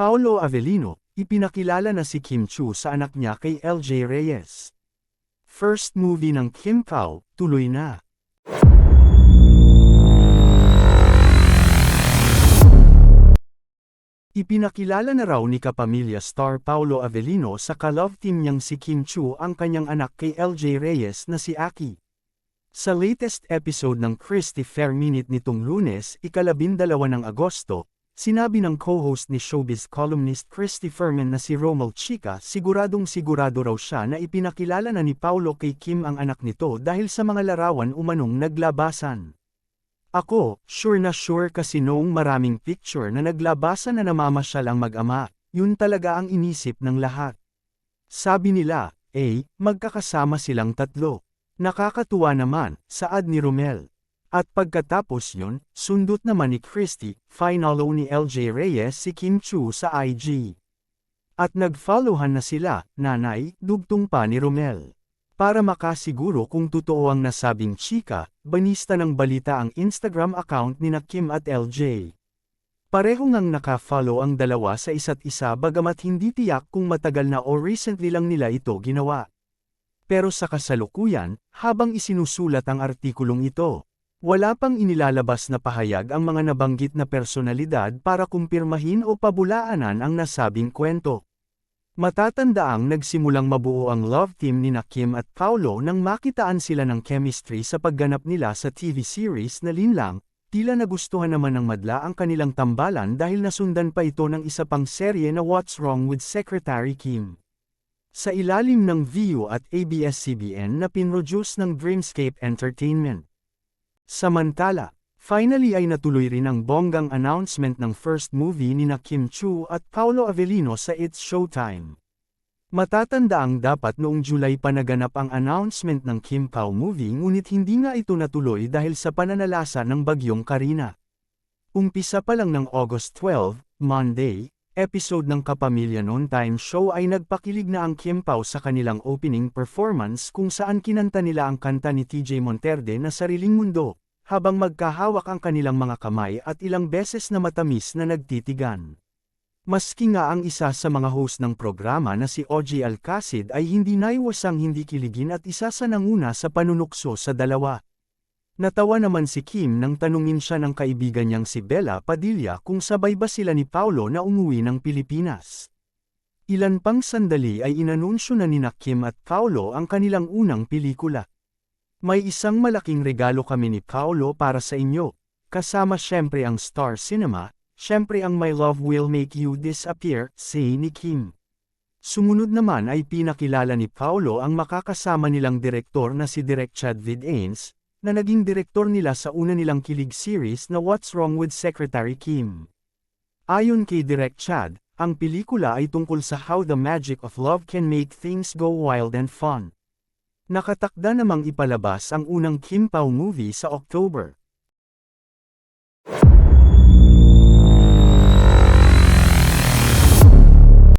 Paolo Avellino, ipinakilala na si Kim Chiu sa anak niya kay LJ Reyes. First movie ng Kim Pao, tuloy na. Ipinakilala na raw ni kapamilya star Paolo Avellino sa ka-love team niyang si Kim Chiu ang kanyang anak kay LJ Reyes na si Aki. Sa latest episode ng Christy Fair Minute nitong Lunes, ika-12 ng Agosto, sinabi ng co-host ni showbiz columnist Christy Fermin na si Romel Chica siguradong sigurado raw siya na ipinakilala na ni Paolo kay Kim ang anak nito dahil sa mga larawan umanong naglabasan. Ako, sure na sure kasi noong maraming picture na naglabasan na namamasyal ang mag-ama, yun talaga ang inisip ng lahat. Sabi nila, magkakasama silang tatlo. Nakakatuwa naman, saad ni Romel. At pagkatapos yun, sundot naman ni Christy, finalo ni LJ Reyes si Kim Chiu sa IG. At nag-followhan na sila, nanay, dugtong pa ni Romel. Para makasiguro kung totoo ang nasabing chika, banista ng balita ang Instagram account ni na Kim at LJ. Pareho ngang naka-follow ang dalawa sa isa't isa bagamat hindi tiyak kung matagal na o recently lang nila ito ginawa. Pero sa kasalukuyan, habang isinusulat ang artikulong ito, wala pang inilalabas na pahayag ang mga nabanggit na personalidad para kumpirmahin o pabulaanan ang nasabing kwento. Matatandaang nagsimulang mabuo ang love team ni na Kim at Paolo nang makitaan sila ng chemistry sa pagganap nila sa TV series na Linlang, tila nagustuhan naman ng madla ang kanilang tambalan dahil nasundan pa ito ng isa pang serye na What's Wrong with Secretary Kim. Sa ilalim ng VU at ABS-CBN na pinroduce ng Dreamscape Entertainment. Samantala, finally ay natuloy rin ang bonggang announcement ng first movie ni na Kim Chiu at Paolo Avellino sa It's Showtime. Matatandaang dapat noong July pa naganap ang announcement ng Kim Pao movie ngunit hindi nga ito natuloy dahil sa pananalasa ng bagyong Karina. Umpisa pa lang ng August 12, Monday, episode ng Kapamilya Noon Time Show ay nagpakilig na ang Kim Pao sa kanilang opening performance kung saan kinanta nila ang kanta ni TJ Monterde na Sariling Mundo, habang magkahawak ang kanilang mga kamay at ilang beses na matamis na nagtitigan. Maski nga ang isa sa mga host ng programa na si OG Alcacid ay hindi naiwasang hindi kiligin at isa sa nanguna sa panunukso sa dalawa. Natawa naman si Kim nang tanungin siya ng kaibigan niyang si Bella Padilla kung sabay ba sila ni Paolo na umuwi ng Pilipinas. Ilan pang sandali ay inanunsyo na ni na Kim at Paolo ang kanilang unang pelikula. May isang malaking regalo kami ni Paolo para sa inyo, kasama syempre ang Star Cinema, syempre ang My Love Will Make You Disappear, say ni Kim. Sumunod naman ay pinakilala ni Paolo ang makakasama nilang direktor na si Direk Chad Vidains, na naging direktor nila sa una nilang kilig series na What's Wrong with Secretary Kim. Ayon kay Direk Chad, ang pelikula ay tungkol sa how the magic of love can make things go wild and fun. Nakatakda namang ipalabas ang unang Kim Pao movie sa October.